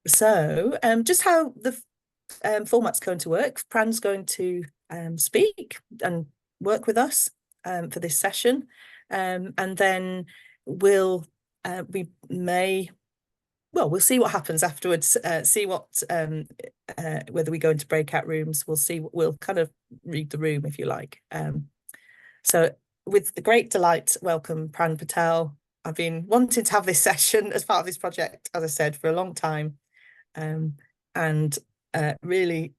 Just how the format's going to work. Pran's going to speak and work with us for this session, and then we'll see what happens afterwards. See what whether we go into breakout rooms. We'll kind of read the room if you like. So with great delight, welcome Pran Patel. I've been wanting to have this session as part of this project, as I said, for a long time, and really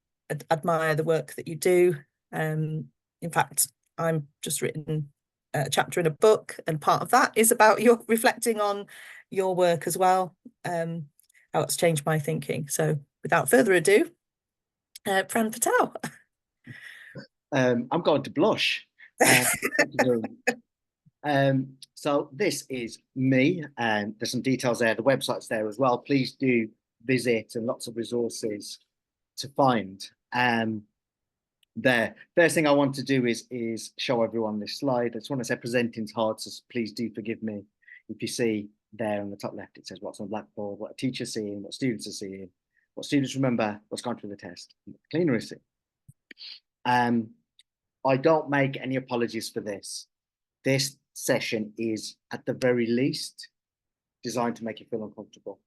admire the work that you do. In fact, I'm just written a chapter in a book, and part of that is about your reflecting on your work as well, how it's changed my thinking. So without further ado, Pran Patel. I'm going to blush. So this is me, and there's some details there. The website's there as well. Please do visit, and lots of resources to find. There. First thing I want to do is show everyone this slide. I just want to say presenting's hard, so please do forgive me if you see there on the top left, it says what's on the blackboard, what a teacher's seeing, what students are seeing, what students remember, what's gone through the test, what the cleaner is seeing. I don't make any apologies for this. This session is, at the very least, designed to make you feel uncomfortable.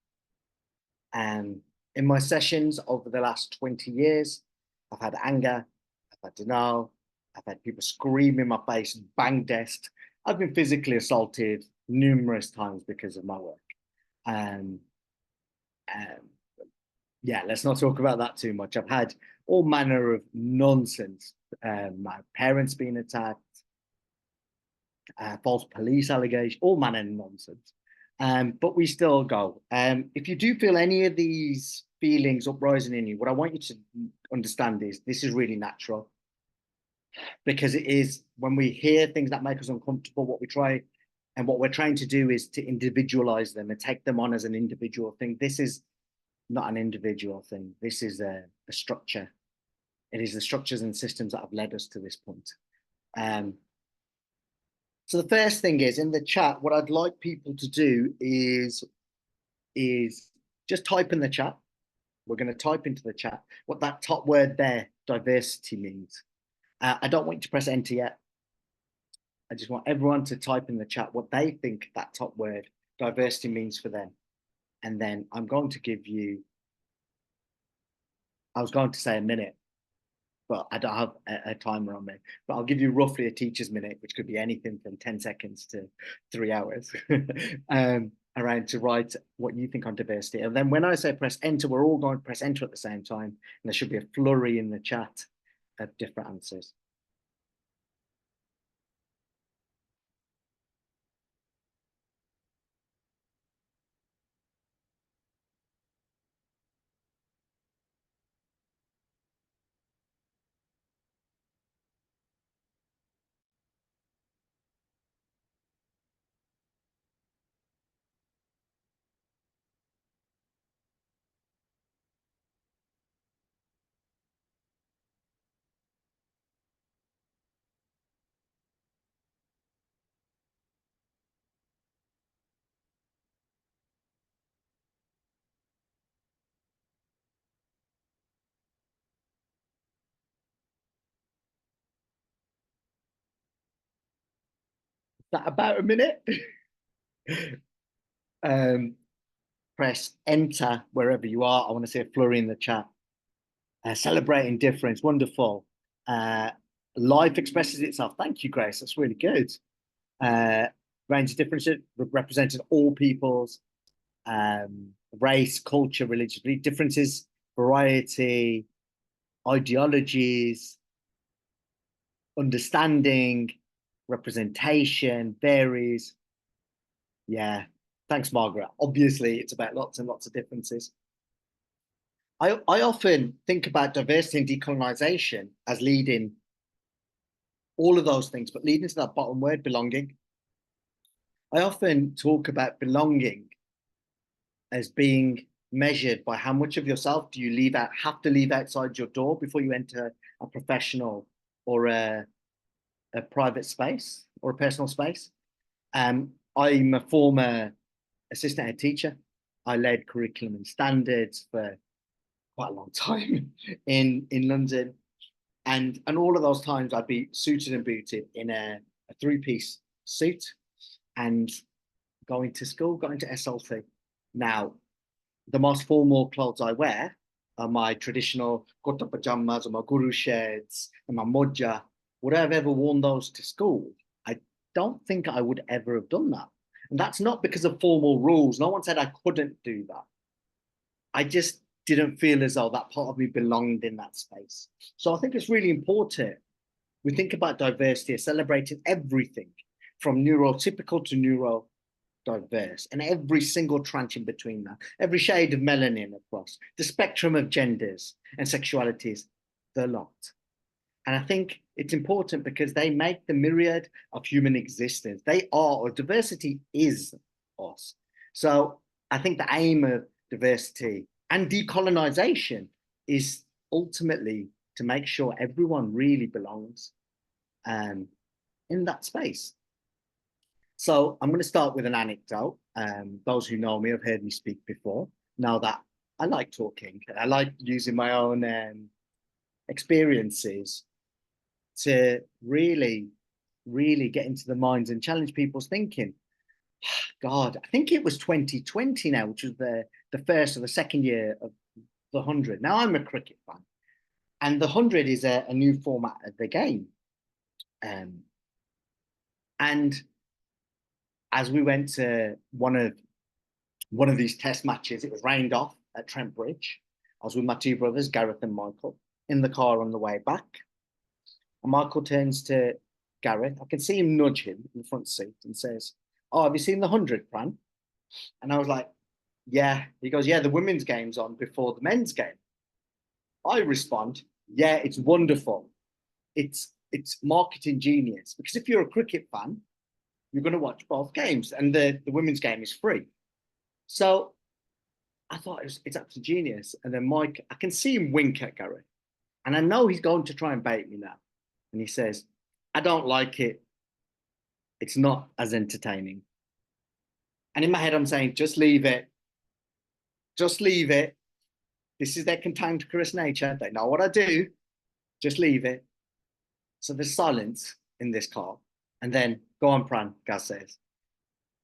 In my sessions over the last 20 years, I've had anger, I've had denial, I've had people scream in my face, bang desks. I've been physically assaulted numerous times because of my work. Yeah, let's not talk about that too much. I've had all manner of nonsense. My parents being attacked, false police allegations, all manner of nonsense. But we still go. If you do feel any of these feelings uprising in you, what I want you to understand is this is really natural. Because it is, when we hear things that make us uncomfortable, what we're trying to do is to individualize them and take them on as an individual thing. This is not an individual thing. This is a structure. It is the structures and systems that have led us to this point. So the first thing is, in the chat, what I'd like people to do is just type in the chat. We're going to type into the chat what that top word there, diversity, means. I don't want you to press enter yet. I just want everyone to type in the chat what they think that top word, diversity, means for them. And then I'm going to give you, I was going to say a minute, but I don't have a timer on me, but I'll give you roughly a teacher's minute, which could be anything from 10 seconds to 3 hours, around to write what you think on diversity. And then when I say press enter, we're all going to press enter at the same time. And there should be a flurry in the chat of different answers. That about a minute? Press enter wherever you are. I want to see a flurry in the chat. Celebrating difference, wonderful. Life expresses itself. Thank you, Grace. That's really good. Range of differences represented all peoples, race, culture, religion, differences, variety, ideologies, understanding, representation, varies. Yeah, thanks, Margaret. Obviously, it's about lots and lots of differences. I often think about diversity and decolonisation as leading all of those things, but leading to that bottom word, belonging. I often talk about belonging as being measured by how much of yourself do you have to leave outside your door before you enter a professional or a private space or a personal space. I'm a former assistant head teacher. I led curriculum and standards for quite a long time in London. And all of those times I'd be suited and booted in a three-piece suit and going to school, going to SLT. Now, the most formal clothes I wear are my traditional kurta pajamas or my guru shirts and my moja. Would I have ever worn those to school? I don't think I would ever have done that. And that's not because of formal rules. No one said I couldn't do that. I just didn't feel as though that part of me belonged in that space. So I think it's really important. We think about diversity as celebrating everything from neurotypical to neurodiverse and every single tranche in between that, every shade of melanin across the spectrum of genders and sexualities, the lot. And I think it's important because they make the myriad of human existence. They are, or diversity is us. So I think the aim of diversity and decolonization is ultimately to make sure everyone really belongs in that space. So I'm going to start with an anecdote. Those who know me have heard me speak before, know that I like talking. I like using my own experiences to really, really get into the minds and challenge people's thinking. God, I think it was 2020 now, which was the first or the second year of the 100. Now I'm a cricket fan, and the 100 is a new format of the game. And as we went to one of these test matches, it was rained off at Trent Bridge. I was with my two brothers, Gareth and Michael, in the car on the way back. And Michael turns to Gareth. I can see him nudge him in the front seat and says, "Oh, have you seen the 100, Pran?" And I was like, "Yeah." He goes, "Yeah, the women's game's on before the men's game." I respond, "Yeah, it's wonderful. It's marketing genius. Because if you're a cricket fan, you're going to watch both games, and the women's game is free." So I thought it's absolute genius. And then Mike, I can see him wink at Gareth, and I know he's going to try and bait me now. And he says, "I don't like it. It's not as entertaining." And in my head, I'm saying, just leave it. Just leave it. This is their cantankerous nature. They know what I do. Just leave it. So there's silence in this car. And then, "Go on, Pran," Gaz says.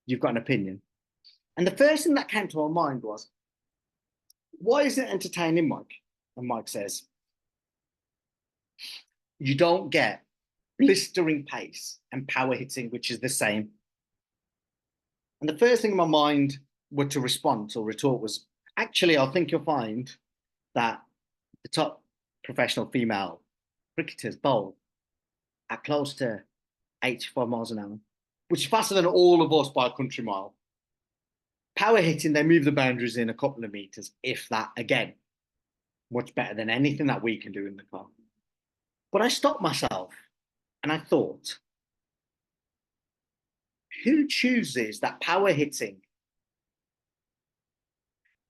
"You've got an opinion." And the first thing that came to my mind was, "Why is it entertaining, Mike?" And Mike says, "You don't get blistering pace and power hitting, which is the same." And the first thing in my mind were to respond or retort was, actually, I think you'll find that the top professional female cricketers bowl at close to 85 miles an hour, which is faster than all of us by a country mile. Power hitting, they move the boundaries in a couple of meters, if that. Again, much better than anything that we can do in the car. But I stopped myself and I thought, who chooses that power hitting?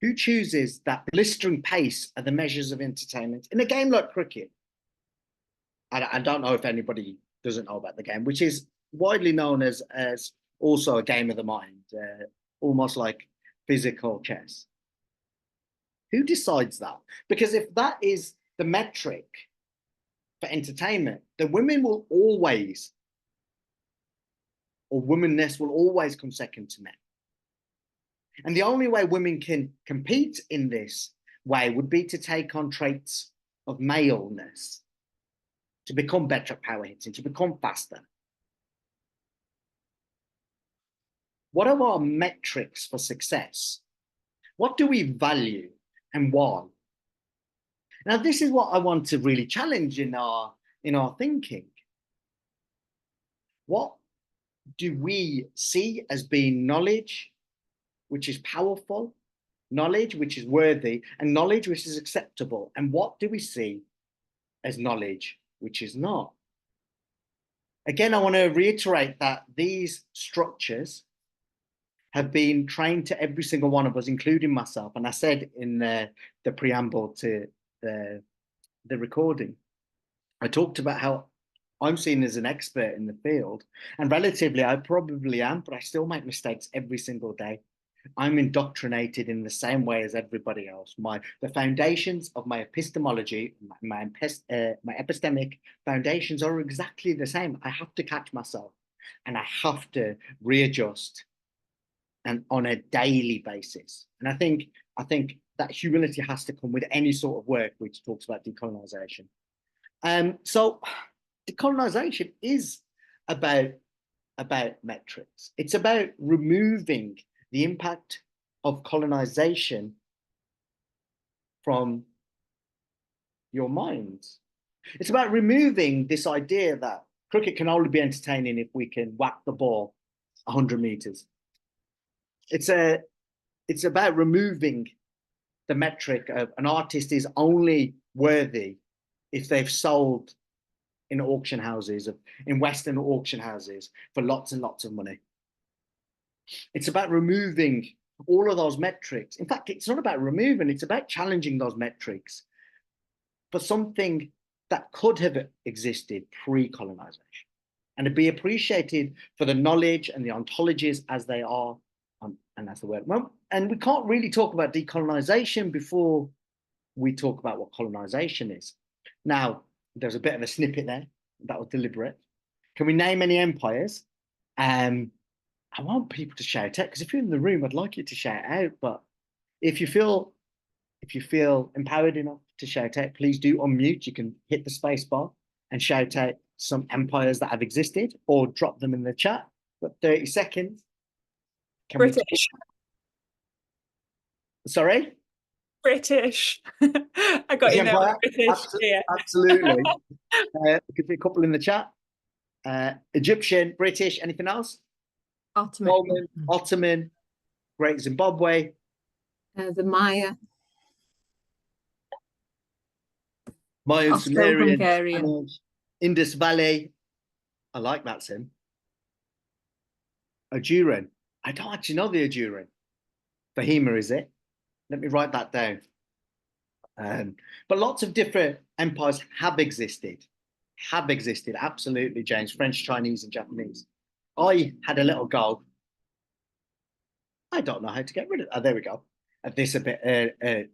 Who chooses that blistering pace are the measures of entertainment in a game like cricket? I don't know if anybody doesn't know about the game, which is widely known as also a game of the mind, almost like physical chess. Who decides that? Because if that is the metric for entertainment, then women will always, or womanness will always come second to men. And the only way women can compete in this way would be to take on traits of maleness, to become better at power hitting, to become faster. What are our metrics for success? What do we value and why? Now, this is what I want to really challenge in our thinking. What do we see as being knowledge, which is powerful, knowledge which is worthy, and knowledge which is acceptable? And what do we see as knowledge which is not? Again, I want to reiterate that these structures have been trained to every single one of us, including myself. And I said in the preamble to the recording, I talked about how I'm seen as an expert in the field, and relatively I probably am, but I still make mistakes every single day. I'm indoctrinated in the same way as everybody else. The foundations of my epistemology, my epistemic foundations are exactly the same. I have to catch myself, and I have to readjust, and on a daily basis. And I think that humility has to come with any sort of work which talks about decolonisation. So decolonisation is about metrics. It's about removing the impact of colonization from your minds. It's about removing this idea that cricket can only be entertaining if we can whack the ball 100 meters. It's about removing the metric of an artist is only worthy if they've sold in auction houses, in Western auction houses, for lots and lots of money. It's about removing all of those metrics. In fact, it's not about removing, it's about challenging those metrics for something that could have existed pre-colonization, and to be appreciated for the knowledge and the ontologies as they are, and that's the word. Well, and we can't really talk about decolonization before we talk about what colonization is. Now, there's a bit of a snippet there that was deliberate. Can we name any empires? I want people to shout out, because if you're in the room, I'd like you to shout out. But if you feel empowered enough to shout out, please do unmute. You can hit the space bar and shout out some empires that have existed, or drop them in the chat. But 30 seconds. British. Sorry? British. I got you there. British. Absolutely. Could be a couple in the chat. Egyptian, British, anything else? Ottoman, Great Zimbabwe. The Maya. Sumerian, Indus Valley. I like that, Sim. Ajuran. I don't actually know the Ajuran. Bahima, is it? Let me write that down. But lots of different empires have existed. Absolutely, James. French, Chinese, and Japanese. I had a little go. I don't know how to get rid of it. Oh, there we go. At this a bit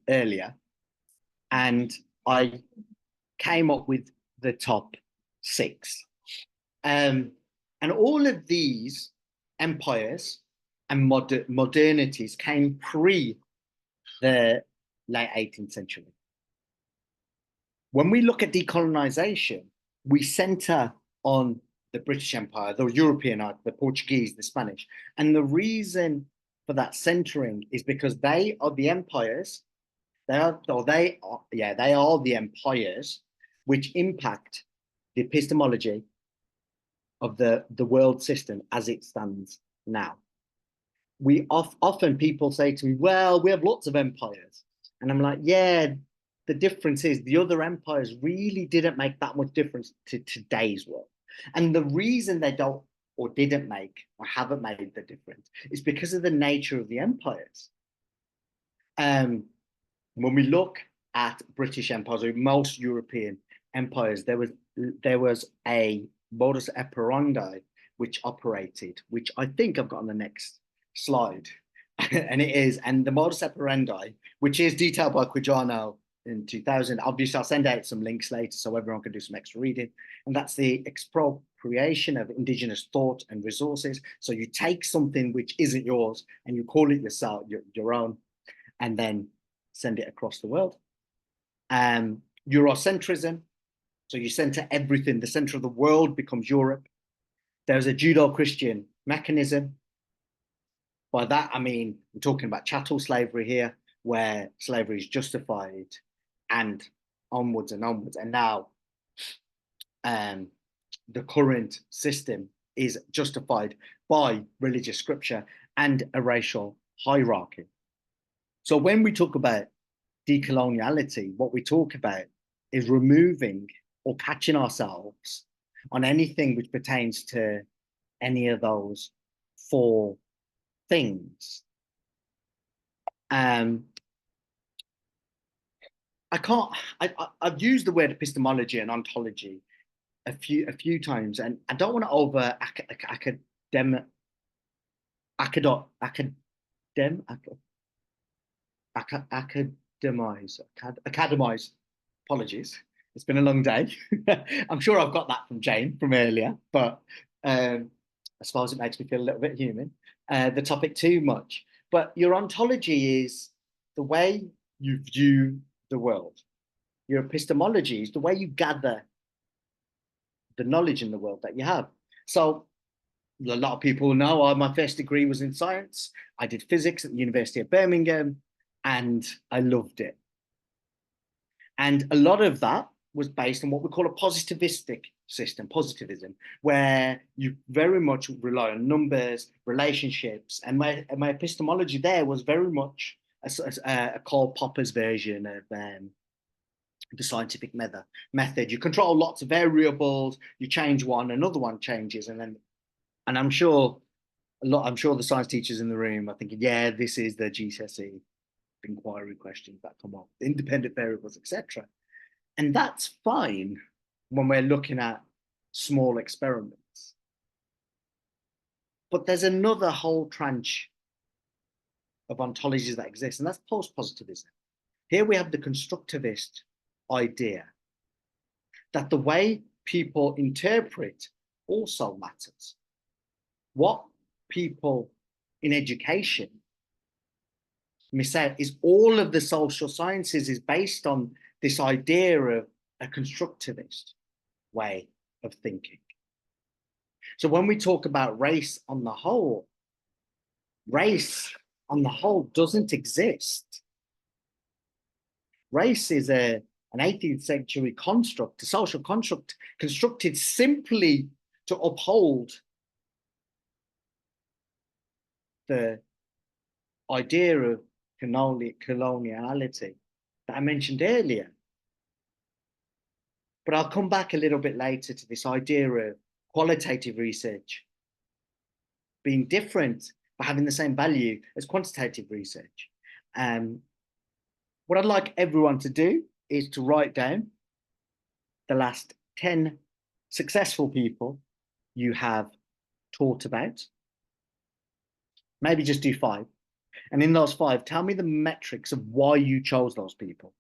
earlier. And I came up with the top 6. And all of these empires and modernities came pre the late 18th century. When we look at decolonization, we center on the British Empire, the European, the Portuguese, the Spanish. And the reason for that centering is because they are the empires, they are the empires which impact the epistemology of the world system as it stands now. Often people say to me, well, we have lots of empires. And I'm like, yeah, the difference is the other empires really didn't make that much difference to today's world. And the reason they don't, or didn't make, or haven't made the difference is because of the nature of the empires. When we look at British empires, or most European empires, there was a modus operandi which operated, which I think I've got on the next slide. And the modus operandi, which is detailed by Quijano in 2000. Obviously, I'll send out some links later so everyone can do some extra reading. And that's the expropriation of indigenous thought and resources. So you take something which isn't yours and you call it yourself, your own, and then send it across the world. Eurocentrism. So you center everything. The center of the world becomes Europe. There's a Judeo-Christian mechanism. By that, I mean, we're talking about chattel slavery here, where slavery is justified, and onwards and onwards. And now the current system is justified by religious scripture and a racial hierarchy. So when we talk about decoloniality, what we talk about is removing or catching ourselves on anything which pertains to any of those 4 things. I've used the word epistemology and ontology a few times, and I don't want to over academize. Apologies. It's been a long day. I'm sure I've got that from Jane from earlier, but I suppose it makes me feel a little bit human. The topic too much. But your ontology is the way you view the world. Your epistemology is the way you gather the knowledge in the world that you have. So a lot of people know my first degree was in science. I did physics at the University of Birmingham, and I loved it. And a lot of that was based on what we call a positivistic system, positivism, where you very much rely on numbers, relationships, and my epistemology there was very much a Karl Popper's version of the scientific method. You control lots of variables, you change one, another one changes, and I'm sure the science teachers in the room are thinking, yeah, this is the GCSE inquiry questions that come up, independent variables, etc. And that's fine when we're looking at small experiments. But there's another whole tranche of ontologies that exist, and that's post-positivism. Here we have the constructivist idea that the way people interpret also matters. What people in education miss out is all of the social sciences is based on this idea of a constructivist way of thinking. So when we talk about race on the whole doesn't exist. Race is an 18th century construct, a social construct constructed simply to uphold the idea of coloniality that I mentioned earlier. But I'll come back a little bit later to this idea of qualitative research being different but having the same value as quantitative research. What I'd like everyone to do is to write down the last 10 successful people you have taught about. Maybe just do 5. And in those 5, tell me the metrics of why you chose those people.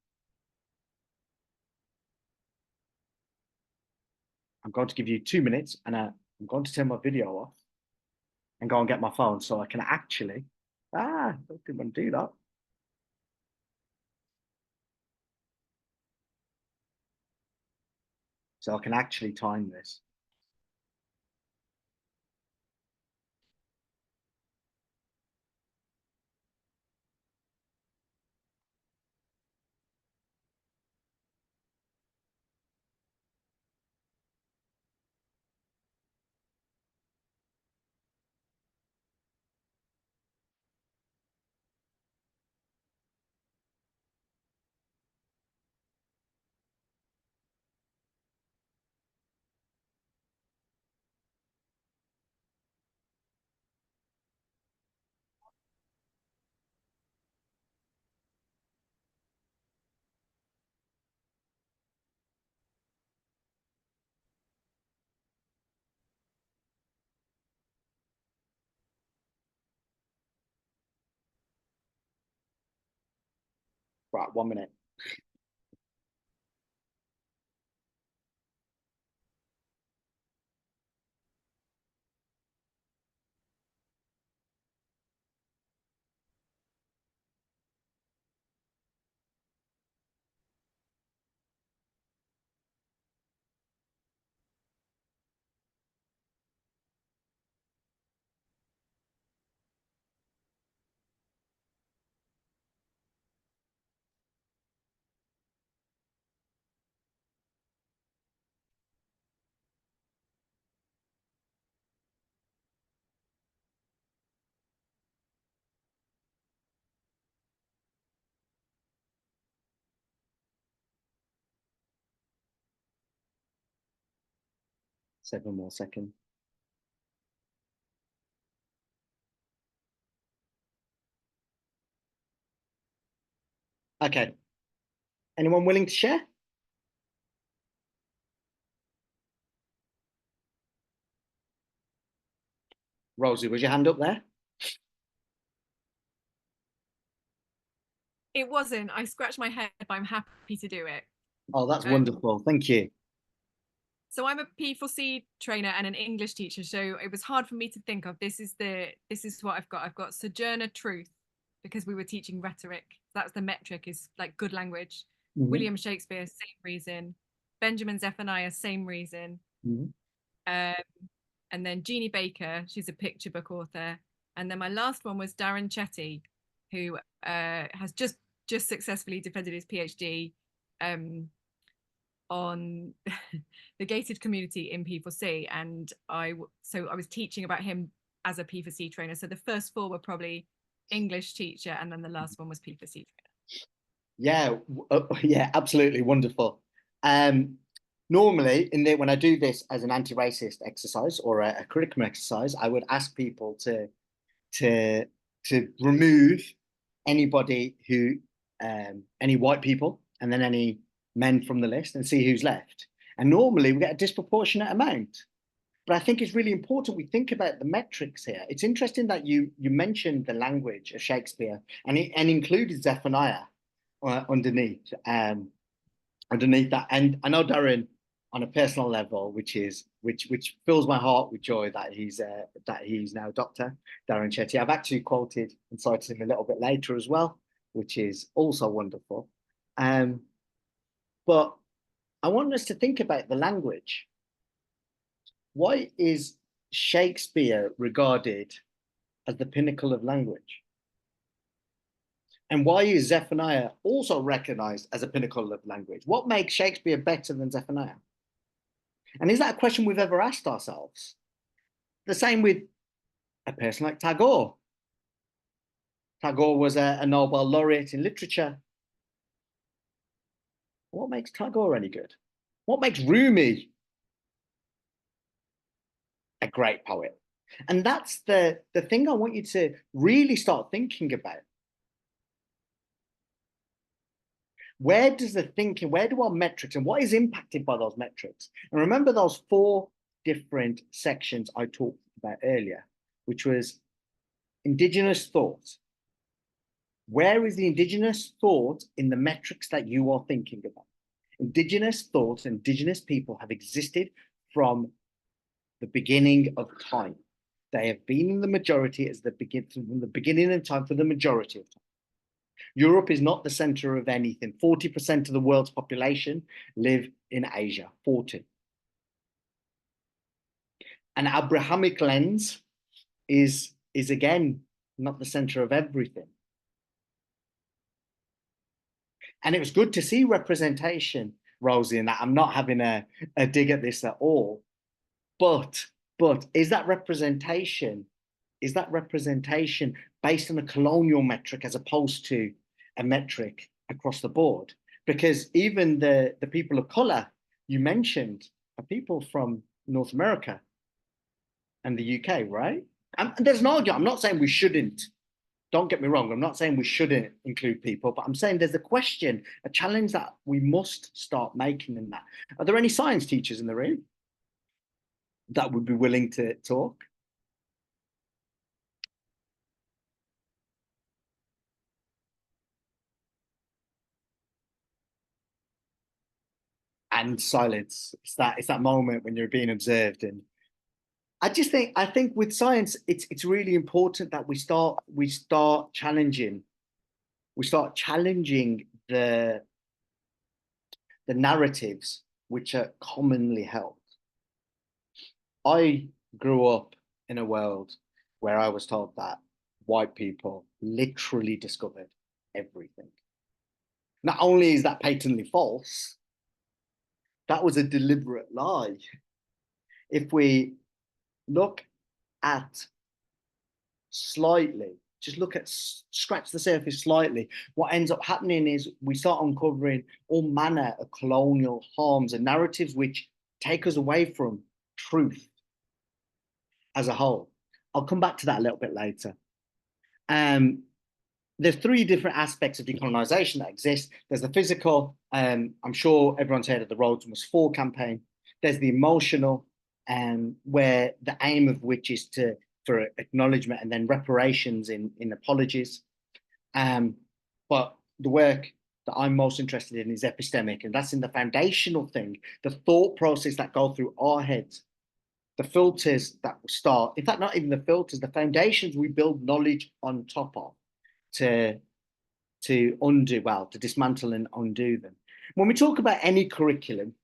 I'm going to give you 2 minutes, and I'm going to turn my video off and go and get my phone so I can actually, I didn't want to do that. So I can actually time this. Right, 1 minute. Seven more seconds. Okay. Anyone willing to share? Rosie, was your hand up there? It wasn't. I scratched my head, but I'm happy to do it. Oh, that's wonderful. Thank you. So I'm a P4C trainer and an English teacher. So it was hard for me to think of this is what I've got. I've got Sojourner Truth, because we were teaching rhetoric. That's the metric, is like good language. William Shakespeare, same reason. Benjamin Zephaniah, same reason. And then Jeannie Baker, she's a picture book author. And then my last one was Darren Chetty, who has just successfully defended his PhD on the gated community in P4C. And I was teaching about him as a P4C trainer. So the first four were probably English teacher, and then the last one was P4C trainer. Yeah, yeah, absolutely wonderful. Normally, when I do this as an anti-racist exercise or a curriculum exercise, I would ask people to remove anybody who, any white people, and then any men from the list, and see who's left. And normally we get a disproportionate amount. But I think it's really important we think about the metrics here. It's interesting that you mentioned the language of Shakespeare and included Zephaniah underneath that. And I know Darren on a personal level, which fills my heart with joy that he's now Dr. Darren Chetty. I've actually quoted and cited him a little bit later as well, which is also wonderful. But I want us to think about the language. Why is Shakespeare regarded as the pinnacle of language? And why is Zephaniah also recognized as a pinnacle of language? What makes Shakespeare better than Zephaniah? And is that a question we've ever asked ourselves? The same with a person like Tagore. Tagore was a Nobel laureate in literature. What makes Tagore any good? What makes Rumi a great poet? And that's the thing I want you to really start thinking about. Where does the thinking, where do our metrics, and what is impacted by those metrics? And remember those 4 different sections I talked about earlier, which was indigenous thought. Where is the indigenous thought in the metrics that you are thinking about? Indigenous thoughts, indigenous people have existed from the beginning of time. They have been in the majority from the beginning of time for the majority of time. Europe is not the center of anything. 40% of the world's population live in Asia, 40. An Abrahamic lens is again not the center of everything. And it was good to see representation, Rosie, in that. I'm not having a dig at this at all. But is that representation based on a colonial metric as opposed to a metric across the board? Because even the people of color you mentioned are people from North America and the UK, right? And there's an argument. I'm not saying we shouldn't. Don't get me wrong. I'm not saying we shouldn't include people, but I'm saying there's a question, a challenge that we must start making in that. Are there any science teachers in the room that would be willing to talk? And silence. It's that moment when you're being observed. And I think with science, it's really important that we start challenging the narratives which are commonly held. I grew up in a world where I was told that white people literally discovered everything. Not only is that patently false, that was a deliberate lie. If we look at slightly, scratch the surface slightly, what ends up happening is we start uncovering all manner of colonial harms and narratives which take us away from truth as a whole. I'll come back to that a little bit later. There's 3 different aspects of decolonisation that exist. There's the physical, I'm sure everyone's heard of the Rhodes Must Fall campaign. There's the emotional, where the aim of which is for acknowledgement and then reparations in apologies. But the work that I'm most interested in is epistemic, and that's in the foundational thing, the thought process that go through our heads, the filters that start, in fact, not even the filters, the foundations we build knowledge on top of to dismantle and undo them. When we talk about any curriculum,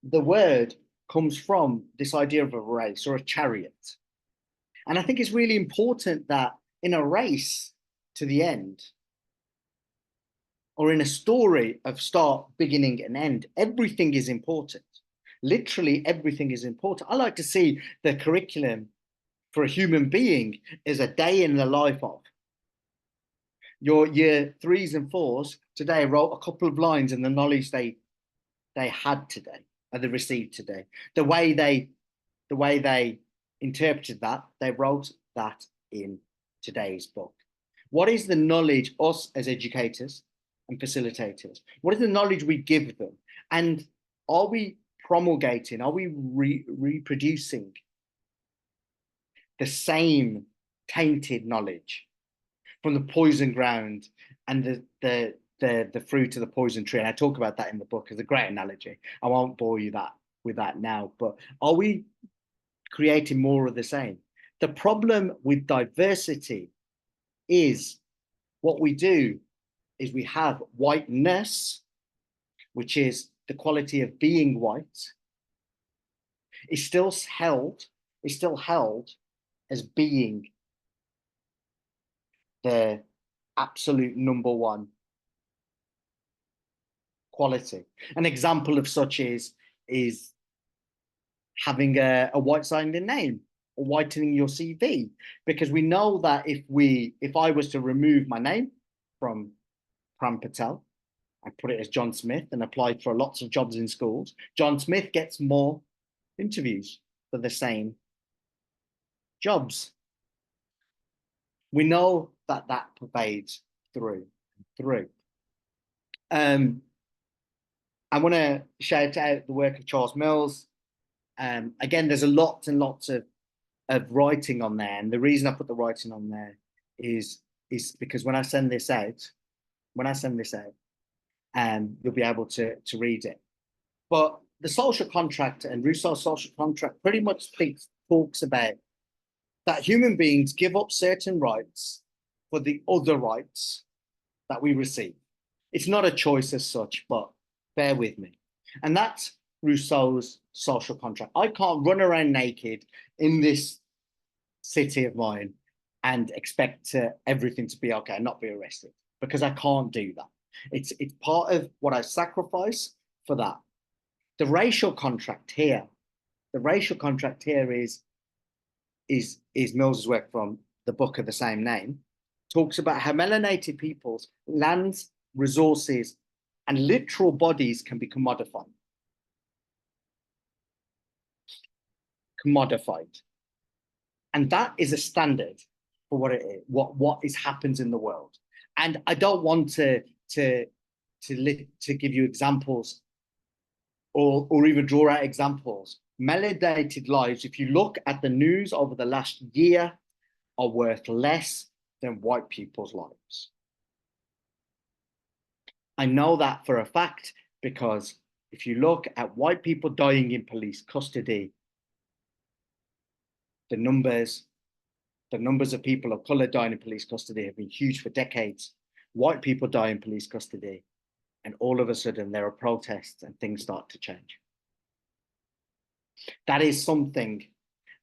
the word comes from this idea of a race or a chariot. And I think it's really important that in a race to the end, or in a story of start, beginning, and end, everything is important. Literally everything is important. I like to see the curriculum for a human being is a day in the life of. Your year 3s and 4s today wrote a couple of lines in the knowledge they had today, or they received today. The way they interpreted that, they wrote that in today's book. What is the knowledge us as educators and facilitators, what is the knowledge we give them? And are we promulgating, are we reproducing the same tainted knowledge from the poison ground and the fruit of the poison tree? And I talk about that in the book as a great analogy. I won't bore you with that now, but are we creating more of the same? The problem with diversity is what we do is we have whiteness, which is the quality of being white, is still held as being the absolute number one quality. An example of such is having a white sounding name or whitening your CV, because we know that if I was to remove my name from Pran Patel and put it as John Smith and applied for lots of jobs in schools, John Smith gets more interviews for the same jobs. We know that pervades through. I want to shout out the work of Charles Mills. Again, there's a lots and lots of writing on there, and the reason I put the writing on there is because when I send this out, you'll be able to read it. But the social contract and Rousseau's social contract pretty much talks about that human beings give up certain rights for the other rights that we receive. It's not a choice as such, but bear with me. And that's Rousseau's social contract. I can't run around naked in this city of mine and expect everything to be okay and not be arrested, because I can't do that. It's part of what I sacrifice for that. The racial contract here is Mills's work from the book of the same name, talks about how melanated people's lands, resources, and literal bodies can be commodified. And that is a standard for what it is, what happens in the world. And I don't want to give you examples or even draw out examples. Melanated lives, if you look at the news over the last year, are worth less than white people's lives. I know that for a fact, because if you look at white people dying in police custody, the numbers of people of color dying in police custody have been huge for decades. White people die in police custody, and all of a sudden there are protests and things start to change. That is something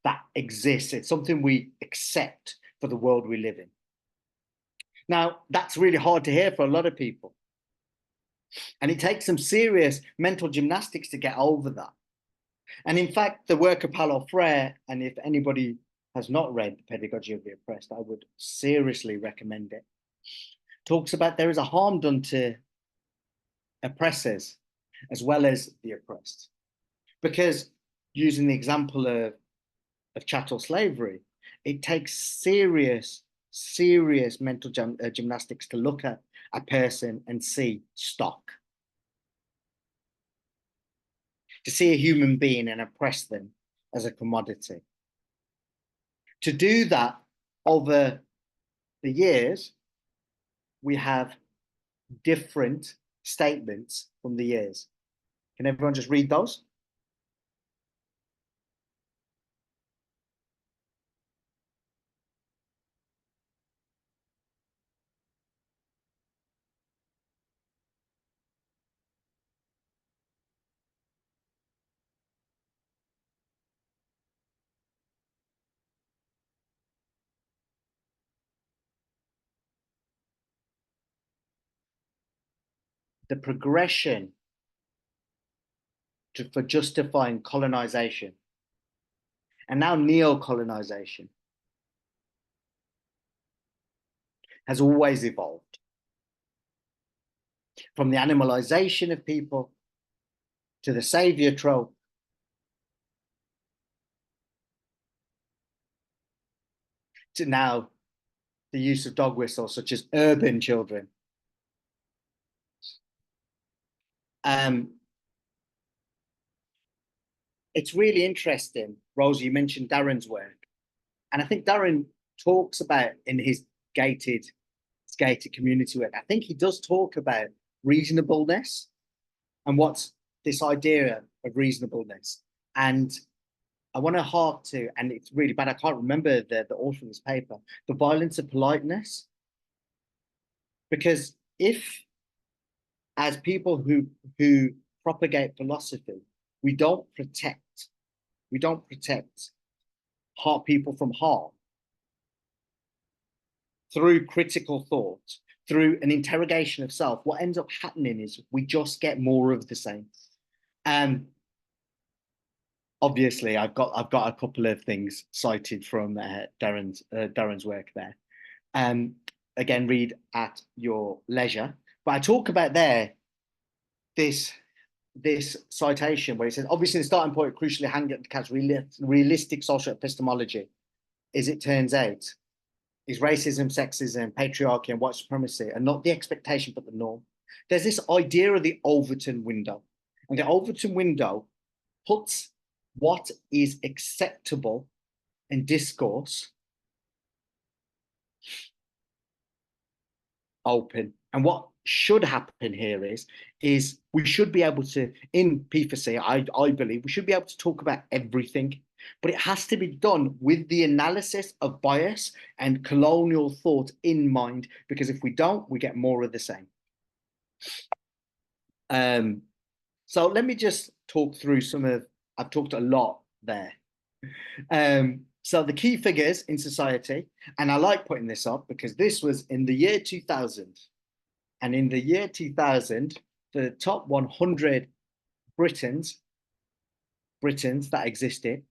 that exists. It's something we accept for the world we live in. Now, that's really hard to hear for a lot of people. And it takes some serious mental gymnastics to get over that. And in fact, the work of Paulo Freire, and if anybody has not read The Pedagogy of the Oppressed, I would seriously recommend it, talks about there is a harm done to oppressors as well as the oppressed. Because using the example of chattel slavery, it takes serious mental gymnastics to look at a person and see stock. To see a human being and oppress them as a commodity. To do that over the years, we have different statements from the years. Can everyone just read those? The progression for justifying colonization and now neo-colonization has always evolved. From the animalization of people to the savior trope, to now the use of dog whistles such as urban children. It's really interesting, Rosie, you mentioned Darren's work. And I think Darren talks about in his gated community work, I think he does talk about reasonableness and what's this idea of reasonableness. And I want to hark to, and it's really bad, I can't remember the author of this paper, the violence of politeness. Because if, as people who propagate philosophy, we don't protect people from harm through critical thought, through an interrogation of self, what ends up happening is we just get more of the same. Obviously, I've got a couple of things cited from Darren's work there. Again, read at your leisure. But I talk about there this citation where he says, obviously the starting point crucially handicaps realistic social epistemology, as it turns out, is racism, sexism, patriarchy, and white supremacy are not the expectation but the norm. There's this idea of the Overton window, and the Overton window puts what is acceptable in discourse open. And what should happen here is we should be able to, in P4C, I believe, we should be able to talk about everything, but it has to be done with the analysis of bias and colonial thought in mind, because if we don't, we get more of the same. So let me just talk through I've talked a lot there. So the key figures in society, and I like putting this up because this was in the year 2000. And in the year 2000, the top 100 Britons that existed,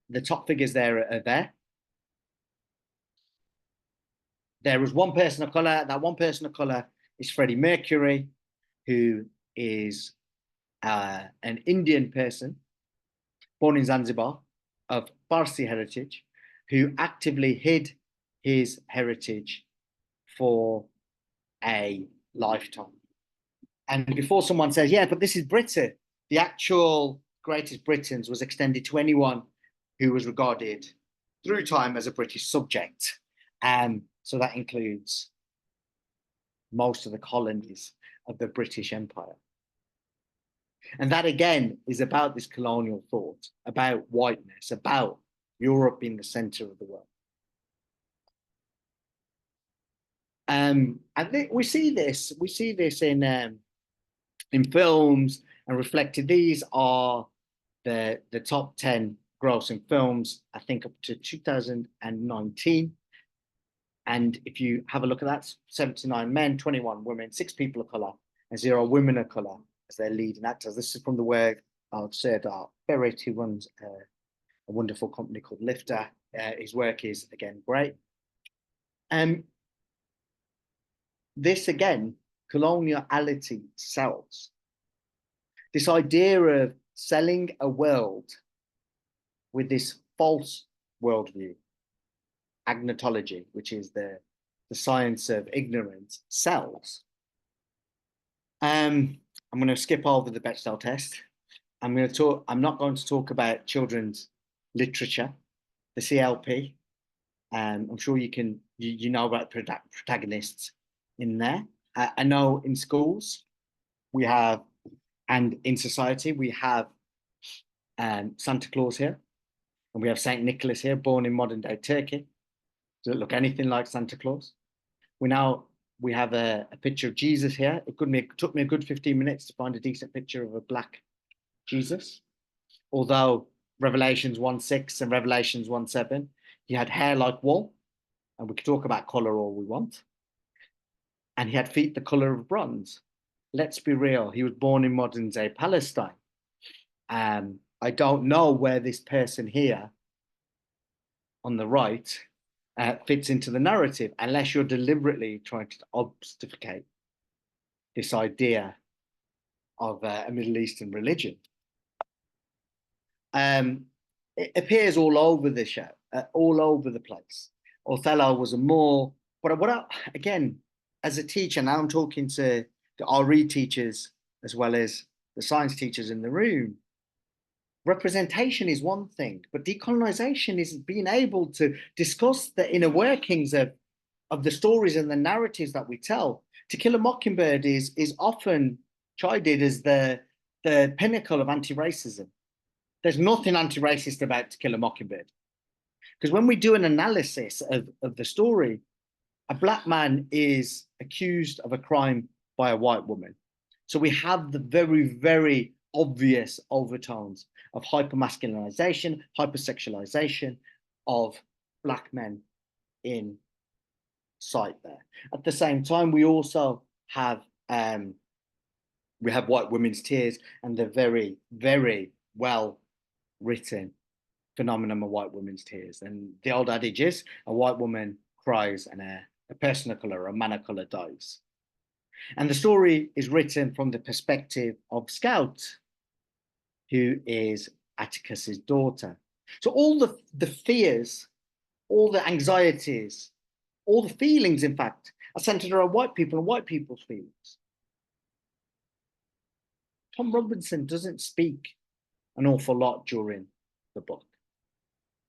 the top figures there are there. There was one person of color. That one person of color is Freddie Mercury, who is an Indian person born in Zanzibar of Parsi heritage, who actively hid his heritage for a lifetime. And before someone says, yeah, but this is Britain, the actual greatest Britons was extended to anyone who was regarded through time as a British subject. So that includes most of the colonies of the British Empire. And that again is about this colonial thought, about whiteness, about Europe being the center of the world. I think we see this in films and reflected. These are the top 10 grossing films, I think up to 2019. And if you have a look at that, 79 men, 21 women, 6 people of color, and 0 women of color as their leading actors. This is from the work of Serdar Ferit, who runs a wonderful company called Lifter. His work is, again, great. This, again, coloniality sells. This idea of selling a world with this false worldview, agnotology, which is the science of ignorance, sells. I'm going to skip over the Bechdel test. I'm not going to talk about children's literature, the CLP, I'm sure you know about protagonists in there. I know in schools we have, and in society we have Santa Claus here, and we have Saint Nicholas here, born in modern day Turkey. Does it look anything like Santa Claus? We have a picture of Jesus here. It took me a good 15 minutes to find a decent picture of a black Jesus. Although Revelations 1:6 and Revelations 1:7, he had hair like wool, and we could talk about color all we want. And he had feet the color of bronze. Let's be real, he was born in modern day Palestine. I don't know where this person here on the right fits into the narrative, unless you're deliberately trying to obfuscate this idea of a Middle Eastern religion. It appears all over the show, all over the place. Othello was again, as a teacher, now I'm talking to the RE teachers as well as the science teachers in the room. Representation is one thing, but decolonization is being able to discuss the inner workings of the stories and the narratives that we tell. To Kill a Mockingbird is often chided as the pinnacle of anti-racism. There's nothing anti-racist about To Kill a Mockingbird. Because when we do an analysis of the story, a black man is accused of a crime by a white woman. So we have the very, very obvious overtones of hypermasculinization, hypersexualization of black men in sight there. At the same time, we also have White Women's Tears and the very, very well written phenomenon of white women's tears. And the old adage is, a white woman cries and a person of color, a man of color, dies. And the story is written from the perspective of Scout, who is Atticus's daughter. So all the fears, all the anxieties, all the feelings, in fact, are centered around white people and white people's feelings. Tom Robinson doesn't speak an awful lot during the book.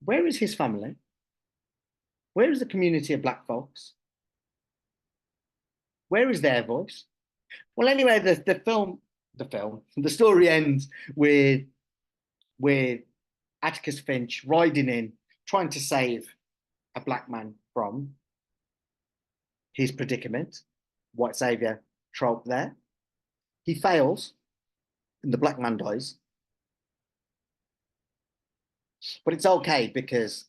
Where is his family? Where is the community of black folks? Where is their voice? Well, anyway, the story ends with Atticus Finch riding in, trying to save a black man from his predicament. White savior trope there. He fails, and the black man dies. But it's okay because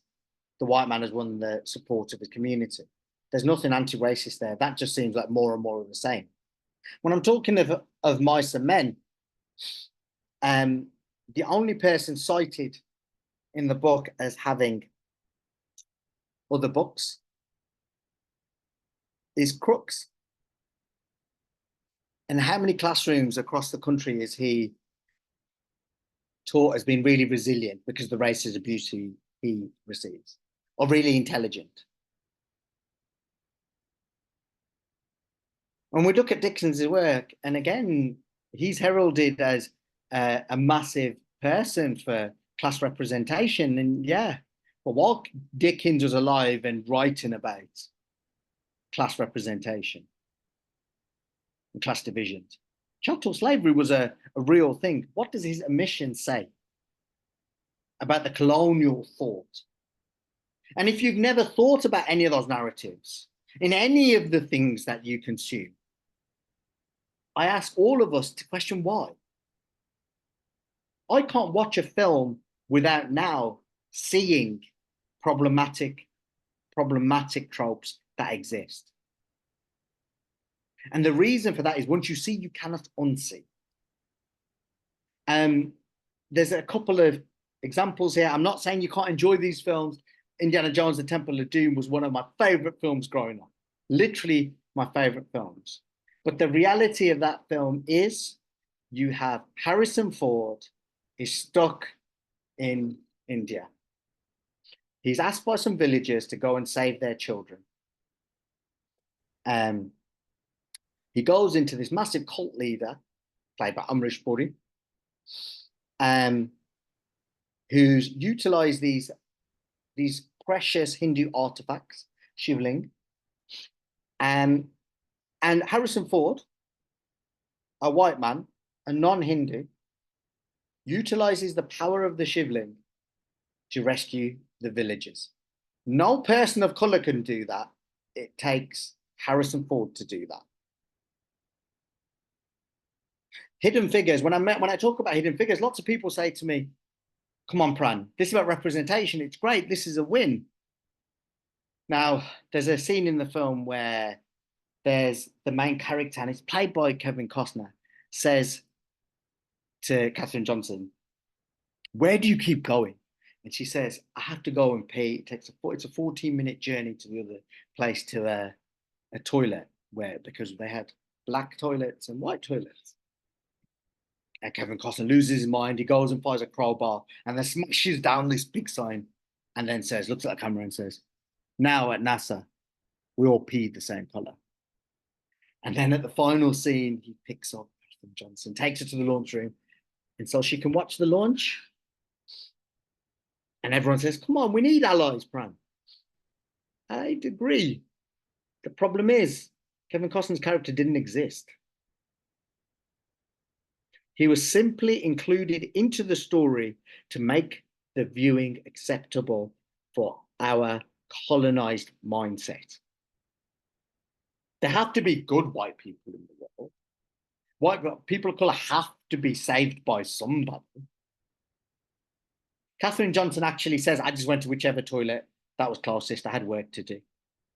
the white man has won the support of his community. There's nothing anti-racist there. That just seems like more and more of the same. When I'm talking of Mice and Men, the only person cited in the book as having other books is Crooks. And how many classrooms across the country is he taught as being really resilient because of the racist abuse he receives, or really intelligent? When we look at Dixon's work, and again, he's heralded as a massive person for class representation. And yeah, but while Dickens was alive and writing about class representation and class divisions, chattel slavery was a real thing. What does his omission say about the colonial thought? And if you've never thought about any of those narratives in any of the things that you consume, I ask all of us to question why. I can't watch a film without now seeing problematic tropes that exist. And the reason for that is once you see, you cannot unsee. There's a couple of examples here. I'm not saying you can't enjoy these films. Indiana Jones and the Temple of Doom was one of my favorite films growing up. Literally my favorite films. But the reality of that film is you have Harrison Ford is stuck in India. He's asked by some villagers to go and save their children. He goes into this massive cult leader, played by Amrish Puri, who's utilized these precious Hindu artifacts, shivling. And Harrison Ford, a white man, a non-Hindu, utilizes the power of the shivling to rescue the villagers. No person of color can do that. It takes Harrison Ford to do that. Hidden figures. When I talk about hidden figures, lots of people say to me, come on, Pran, this is about representation. It's great. This is a win. Now, there's a scene in the film where there's the main character, and it's played by Kevin Costner, says to Katherine Johnson, where do you keep going? And she says, I have to go and pee. It's a 14-minute journey to the other place to a toilet, because they had black toilets and white toilets. And Kevin Costner loses his mind. He goes and finds a crowbar and then smashes down this big sign and then says, looks at the camera and says, now at NASA, we all pee the same color. And then at the final scene, he picks up Katherine Johnson, takes her to the launch room, and so she can watch the launch. And everyone says, come on, we need allies, Pran. I'd agree. The problem is, Kevin Costner's character didn't exist. He was simply included into the story to make the viewing acceptable for our colonized mindset. There have to be good white people in the world. White people of color have to be saved by somebody. Katherine Johnson actually says, I just went to whichever toilet that was closest. I had work to do.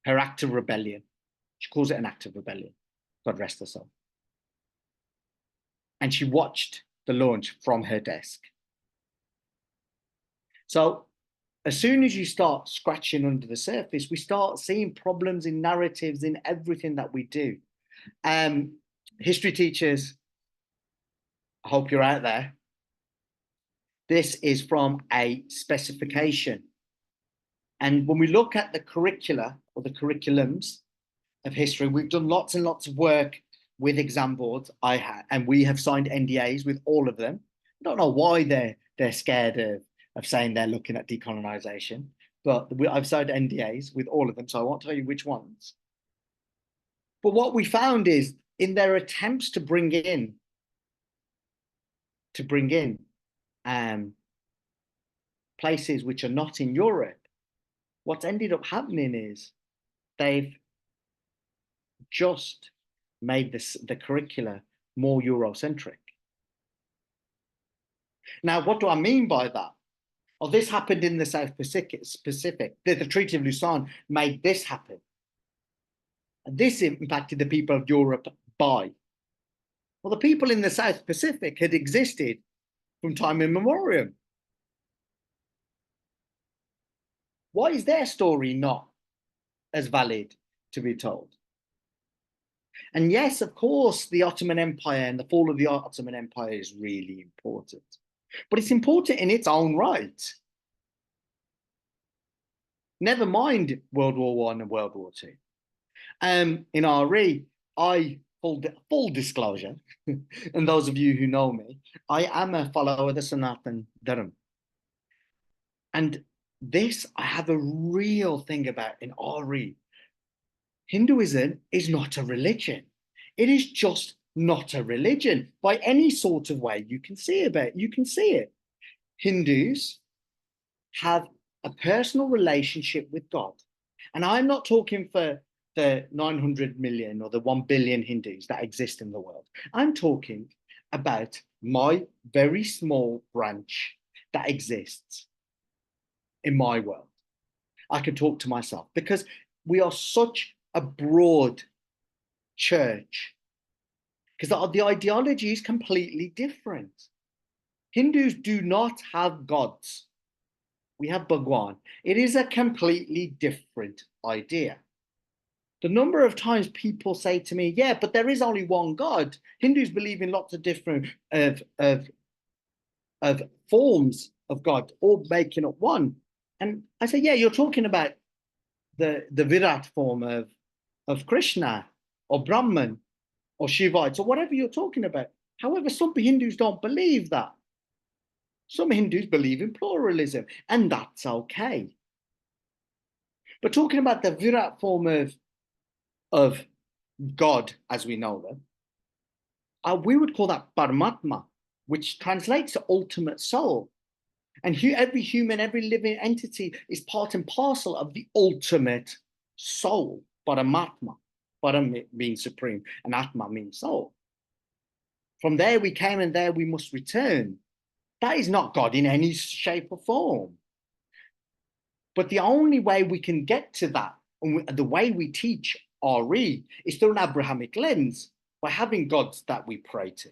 Her act of rebellion. She calls it an act of rebellion. God rest her soul. And she watched the launch from her desk. So as soon as you start scratching under the surface, we start seeing problems in narratives in everything that we do. History teachers, I hope you're out there. This is from a specification. And when we look at the curricula or the curriculums of history, we've done lots and lots of work with exam boards. And we have signed NDAs with all of them. I don't know why they're scared of saying they're looking at decolonization, but I've signed NDAs with all of them, so I won't tell you which ones. But what we found is, in their attempts to bring in places which are not in Europe, what's ended up happening is they've just made the curricula more Eurocentric. Now, what do I mean by that? Well, this happened in the South Pacific. The Treaty of Lausanne made this happen. And this impacted the people of Europe by. Well, the people in the South Pacific had existed from time immemorial. Why is their story not as valid to be told? And yes, of course, the Ottoman Empire and the fall of the Ottoman Empire is really important. But it's important in its own right. Never mind World War I and World War II. In RE, full disclosure, and those of you who know me, I am a follower of the Sanatan Dharma. And this I have a real thing about in RE. Hinduism is not a religion. It is just not a religion by any sort of way you can see it. You can see it. Hindus have a personal relationship with God. And I'm not talking for the 900 million or the 1 billion Hindus that exist in the world. I'm talking about my very small branch that exists in my world. I can talk to myself because we are such a broad church, because the ideology is completely different. Hindus do not have gods. We have Bhagwan. It is a completely different idea. The number of times people say to me, yeah, but there is only one God. Hindus believe in lots of different of forms of God, all making up one. And I say, yeah, you're talking about the Virat form of Krishna or Brahman or Shivites or whatever you're talking about. However, some Hindus don't believe that. Some Hindus believe in pluralism, and that's okay. But talking about the Virat form of God as we know them, we would call that Paramatma, which translates to ultimate soul. And every human, every living entity is part and parcel of the ultimate soul, Paramatma. Param means supreme, and Atma means soul. From there we came, and there we must return. That is not God in any shape or form. But the only way we can get to that, and the way we teach RE, is through an Abrahamic lens, by having gods that we pray to.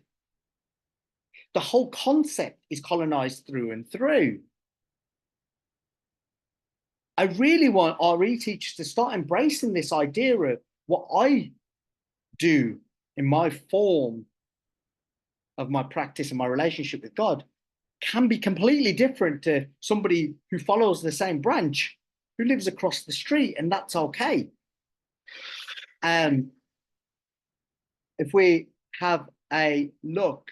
The whole concept is colonized through and through. I really want RE teachers to start embracing this idea of what I do in my form of my practice and my relationship with God can be completely different to somebody who follows the same branch, who lives across the street, and that's okay. If we have a look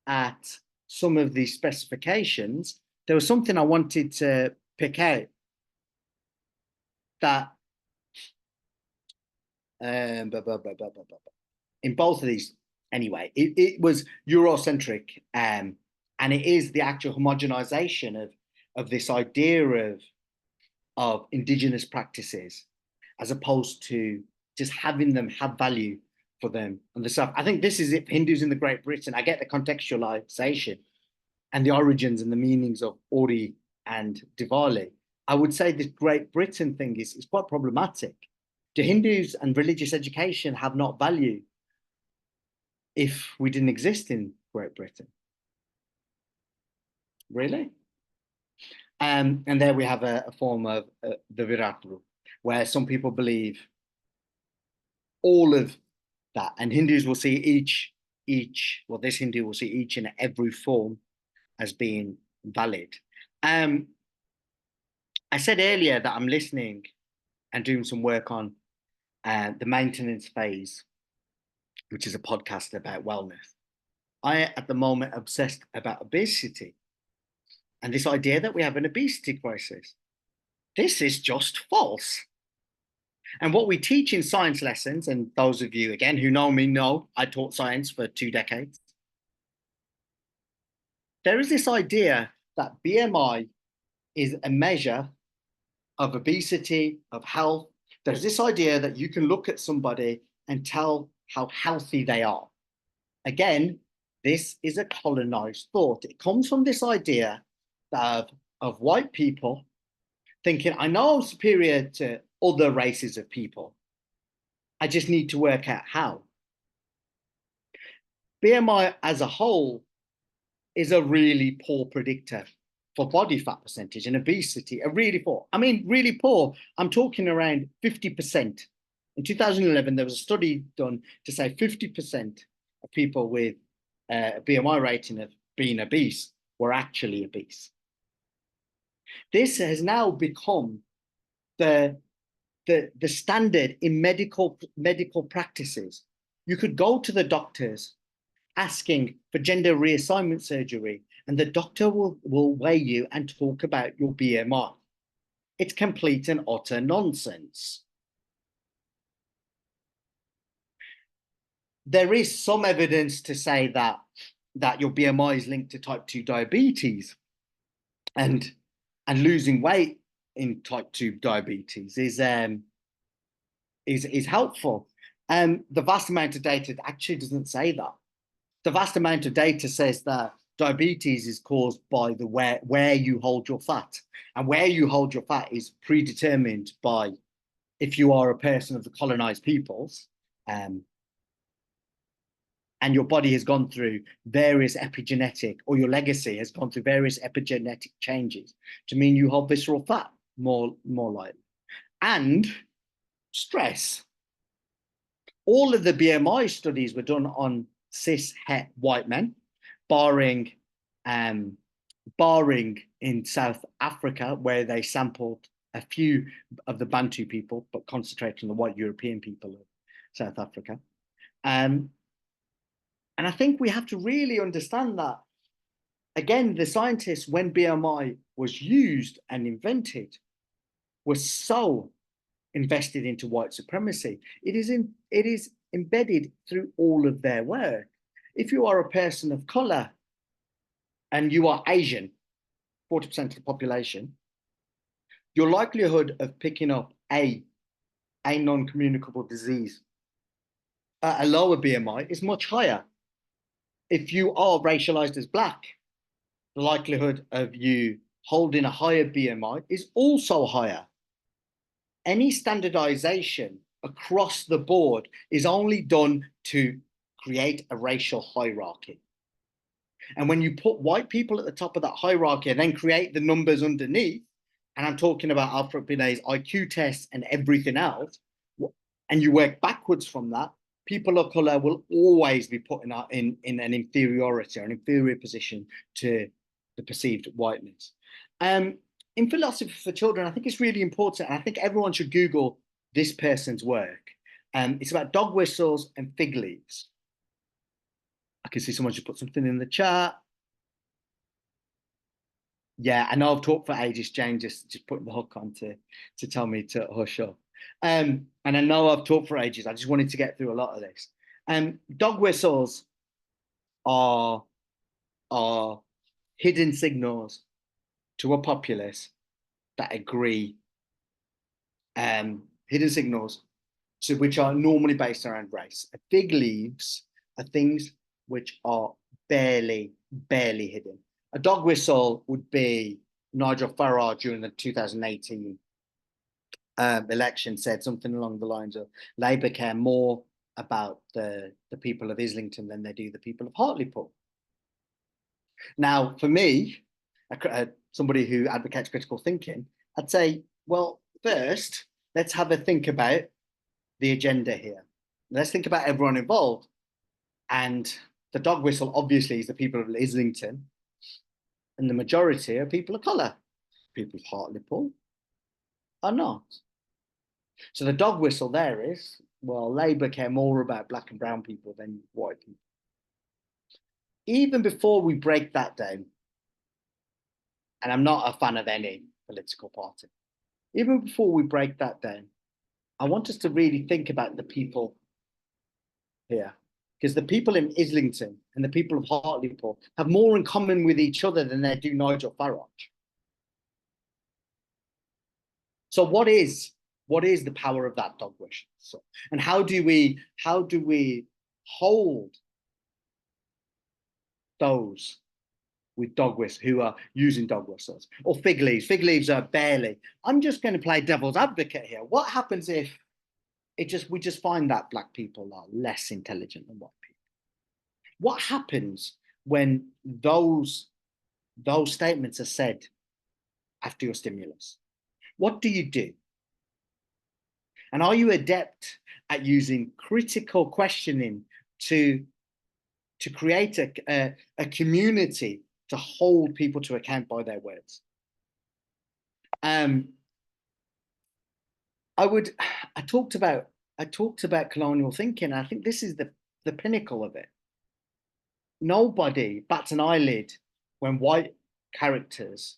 at some of these specifications, there was something I wanted to pick out that in both of these, anyway, it was Eurocentric, and it is the actual homogenization of this idea of indigenous practices, as opposed to just having them have value for them and the stuff. I think this is it for Hindus in the Great Britain. I get the contextualization and the origins and the meanings of Ori and Diwali. I would say this Great Britain thing is quite problematic. Do Hindus and religious education have not value if we didn't exist in Great Britain? Really? And there we have a form of the Viratru, where some people believe all of that, and Hindus will see this Hindu will see each and every form as being valid. I said earlier that I'm listening and doing some work on the maintenance phase, which is a podcast about wellness. I, at the moment, obsessed about obesity and this idea that we have an obesity crisis. This is just false. And what we teach in science lessons, and those of you, again, who know me know I taught science for 2 decades. There is this idea that BMI is a measure of obesity, of health. There's this idea that you can look at somebody and tell how healthy they are. Again, this is a colonized thought. It comes from this idea of white people thinking, I know I'm superior to other races of people. I just need to work out how. BMI as a whole is a really poor predictor for body fat percentage and obesity, really poor. I mean, really poor. I'm talking around 50%. In 2011, there was a study done to say 50% of people with a BMI rating of being obese were actually obese. This has now become the standard in medical practices. You could go to the doctors asking for gender reassignment surgery, and the doctor will weigh you and talk about your BMI. It's complete and utter nonsense. There is some evidence to say that your BMI is linked to type 2 diabetes, and losing weight in type 2 diabetes is helpful. The vast amount of data actually doesn't say that. The vast amount of data says that diabetes is caused by the where you hold your fat, and where you hold your fat is predetermined by if you are a person of the colonized peoples, and your body has gone through various epigenetic, or your legacy has gone through various epigenetic changes to mean you hold visceral fat more likely. And stress. All of the BMI studies were done on cis het white men, barring in South Africa, where they sampled a few of the Bantu people, but concentrating on the white European people of South Africa. And I think we have to really understand that, again, the scientists, when BMI was used and invented, were so invested into white supremacy. It is embedded through all of their work. If you are a person of color and you are Asian, 40% of the population, your likelihood of picking up a non-communicable disease at a lower BMI is much higher. If you are racialized as black, the likelihood of you holding a higher BMI is also higher. Any standardization across the board is only done to create a racial hierarchy. And when you put white people at the top of that hierarchy and then create the numbers underneath, and I'm talking about Alfred Binet's IQ tests and everything else, and you work backwards from that, people of color will always be put in an inferiority or an inferior position to the perceived whiteness. In philosophy for children, I think it's really important, and I think everyone should Google this person's work. It's about dog whistles and fig leaves. I can see someone just put something in the chat. Yeah, I know I've talked for ages, Jane, just putting the hook on to tell me to hush up. And I know I've talked for ages. I just wanted to get through a lot of this. Dog whistles are hidden signals to a populace that agree. Hidden signals which are normally based around race. Fig leaves are things which are barely hidden. A dog whistle would be Nigel Farage during the 2018 election said something along the lines of Labour care more about the people of Islington than they do the people of Hartlepool. Now, for me, somebody who advocates critical thinking, I'd say, well, first, let's have a think about the agenda here. Let's think about everyone involved. And the dog whistle, obviously, is the people of Islington. And the majority are people of colour. People of Hartlepool are not. So the dog whistle there is, well, Labour care more about black and brown people than white people. Even before we break that down, and I'm not a fan of any political party, even before we break that down, I want us to really think about the people here. Because the people in Islington and the people of Hartlepool have more in common with each other than they do Nigel Farage. So what is the power of that dog whistle? So, and how do we hold those with dog whistles who are using dog whistles or fig leaves? Fig leaves are barely. I'm just going to play devil's advocate here. What happens if we just find that black people are less intelligent than white people? What happens when those statements are said after your stimulus? What do you do? And are you adept at using critical questioning to create a community to hold people to account by their words? I talked about colonial thinking. I think this is the pinnacle of it. Nobody bats an eyelid when white characters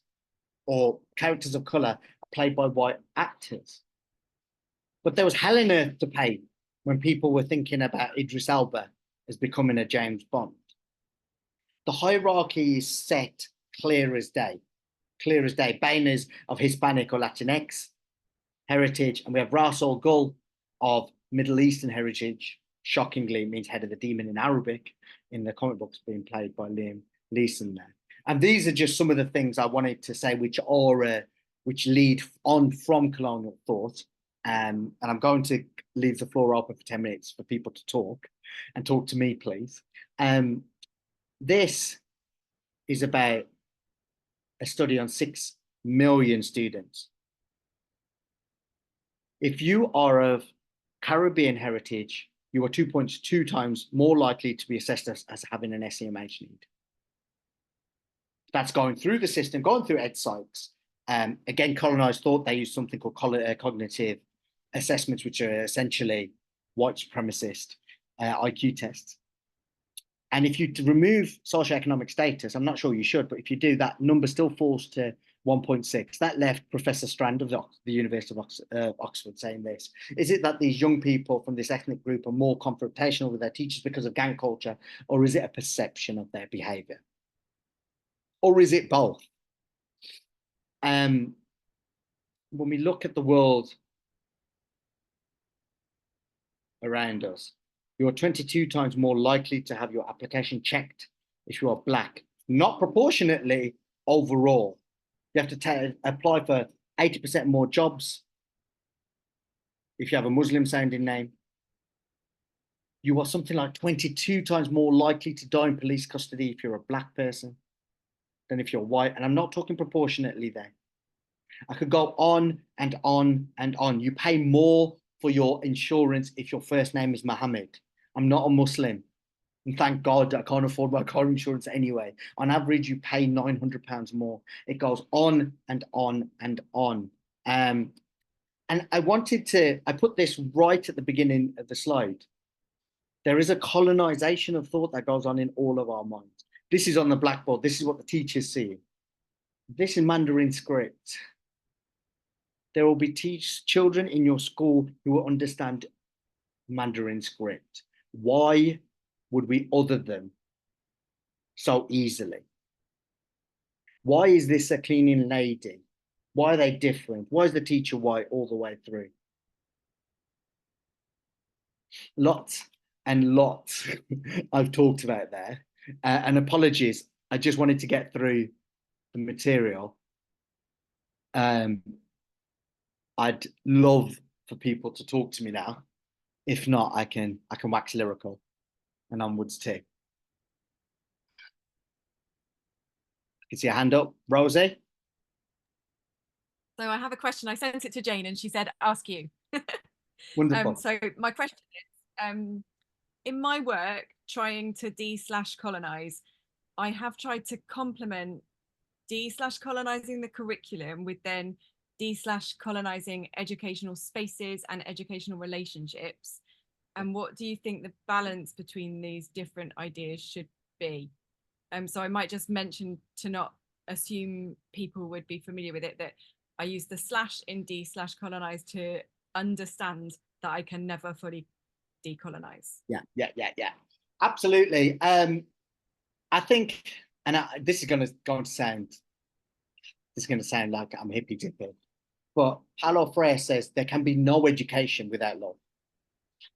or characters of color are played by white actors. But there was hell on earth to pay when people were thinking about Idris Elba as becoming a James Bond. The hierarchy is set clear as day. Banners of Hispanic or Latinx heritage, and we have Ras Al Ghul of Middle Eastern heritage. Shockingly, means head of the demon in Arabic in the comic books, being played by Liam Neeson there. And these are just some of the things I wanted to say, which lead on from colonial thought. And I'm going to leave the floor open for 10 minutes for people to talk to me, please. This is about a study on 6 million students. If you are of Caribbean heritage, you are 2.2 times more likely to be assessed as having an SEMH need. That's going through the system, going through ed psychs. Again, colonized thought, they use something called cognitive assessments, which are essentially white supremacist IQ tests. And if you remove socioeconomic status, I'm not sure you should, but if you do, that number still falls to 1.6. That left Professor Strand of the University of Oxford saying this. Is it that these young people from this ethnic group are more confrontational with their teachers because of gang culture, or is it a perception of their behaviour? Or is it both? When we look at the world around us, you're 22 times more likely to have your application checked if you are black, not proportionately overall. You have to apply for 80% more jobs if you have a Muslim sounding name. You are something like 22 times more likely to die in police custody if you're a black person than if you're white. And I'm not talking proportionately there. I could go on and on and on. You pay more for your insurance if your first name is Mohammed. I'm not a Muslim. And thank God I can't afford my car insurance anyway. On average, you pay £900 more. It goes on and on and on. And I put this right at the beginning of the slide. There is a colonization of thought that goes on in all of our minds. This is on the blackboard. This is what the teachers see. This is Mandarin script. There will be children in your school who will understand Mandarin script. Why would we other them so easily? Why is this a cleaning lady? Why are they different? Why is the teacher white all the way through? Lots and lots I've talked about there. And apologies, I just wanted to get through the material. I'd love for people to talk to me now. If not, I can wax lyrical and onwards too. I can see a hand up. Rosie? So I have a question. I sent it to Jane and she said, ask you. Wonderful. So my question is, in my work, trying to de/colonize, I have tried to complement de/colonizing the curriculum with then de/colonizing educational spaces and educational relationships. And what do you think the balance between these different ideas should be? So I might just mention, to not assume people would be familiar with it, that I use the / in de/colonize to understand that I can never fully decolonize. Yeah. Absolutely. I think, and this is going to sound like I'm hippy dippy, but Paulo Freire says there can be no education without love.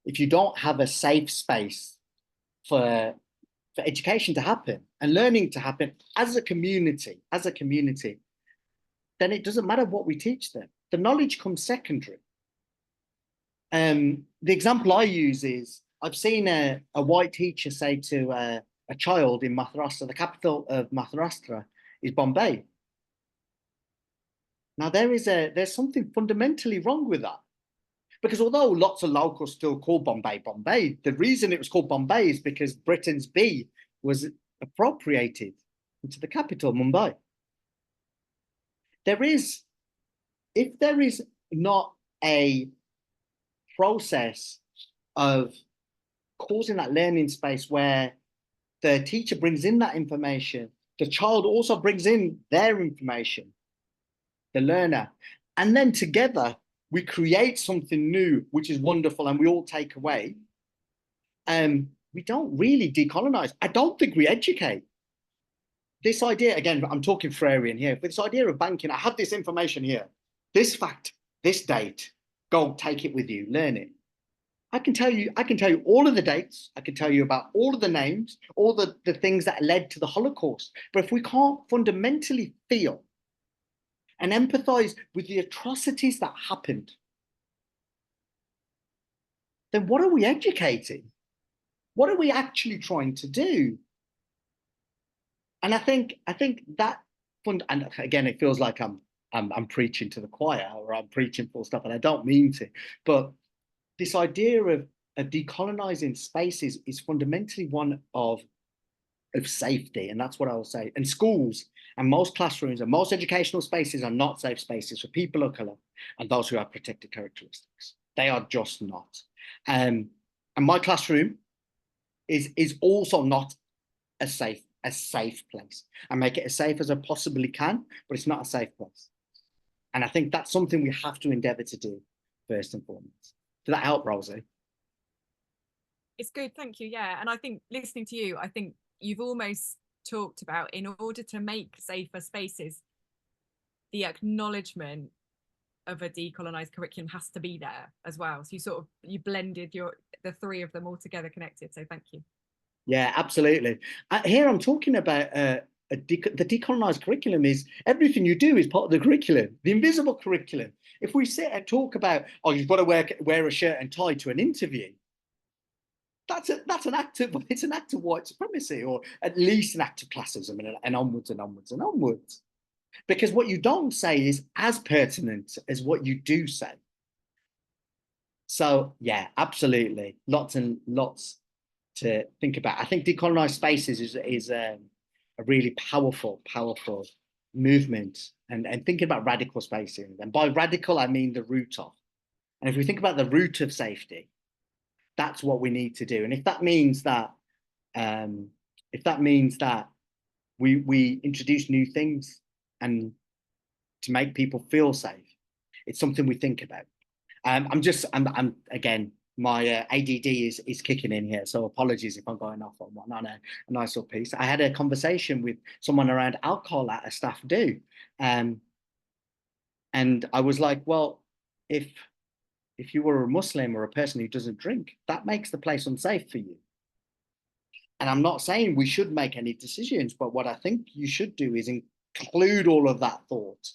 If you don't have a safe space for education to happen and learning to happen as a community, then it doesn't matter what we teach them. The knowledge comes secondary. The example I use is, I've seen a white teacher say to a child in Maharashtra, the capital of Maharashtra is Bombay. Now there's something fundamentally wrong with that. Because although lots of locals still call Bombay, the reason it was called Bombay is because Britain's B was appropriated into the capital, Mumbai. If there is not a process of causing that learning space where the teacher brings in that information, the child also brings in their information, the learner, and then together we create something new, which is wonderful, and we all take away. We don't really decolonize. I don't think we educate. This idea, again, I'm talking Freirean here, but this idea of banking, I have this information here, this fact, this date, go take it with you, learn it. I can tell you all of the dates. I can tell you about all of the names, all the things that led to the Holocaust. But if we can't fundamentally feel and empathize with the atrocities that happened, then what are we educating? What are we actually trying to do? And I think that and again, it feels like I'm preaching to the choir, or I'm preaching for stuff, and I don't mean to. But this idea of decolonizing spaces is fundamentally one of safety, and that's what I will say. And schools and most classrooms and most educational spaces are not safe spaces for people of color and those who have protected characteristics. They are just not. And my classroom is also not a safe a safe place and make it as safe as I possibly can, but it's not a safe place. And I think that's something we have to endeavour to do first and foremost. Did that help, Rosie? It's good, thank you. Yeah, and I think listening to you, I think you've almost talked about, in order to make safer spaces, the acknowledgement of a decolonised curriculum has to be there as well. So you blended the three of them all together, connected. So thank you. Yeah, absolutely. Here I'm talking about the decolonised curriculum is everything you do is part of the curriculum, the invisible curriculum. If we sit and talk about, oh, you've got to wear a shirt and tie to an interview, that's an act of white supremacy, or at least an act of classism, and onwards and onwards and onwards. Because what you don't say is as pertinent as what you do say. So yeah, absolutely, lots and lots to think about. I think decolonised spaces is a really powerful movement, and thinking about radical spacing. And by radical, I mean the root of. And if we think about the root of safety, that's what we need to do. And if that means that we introduce new things and to make people feel safe, it's something we think about. I'm again, my ADD is kicking in here, so apologies if I'm going off on one on a nice little piece. I had a conversation with someone around alcohol at a staff do, and I was like, well, if you were a Muslim or a person who doesn't drink, that makes the place unsafe for you. And I'm not saying we should make any decisions, but what I think you should do is include all of that thought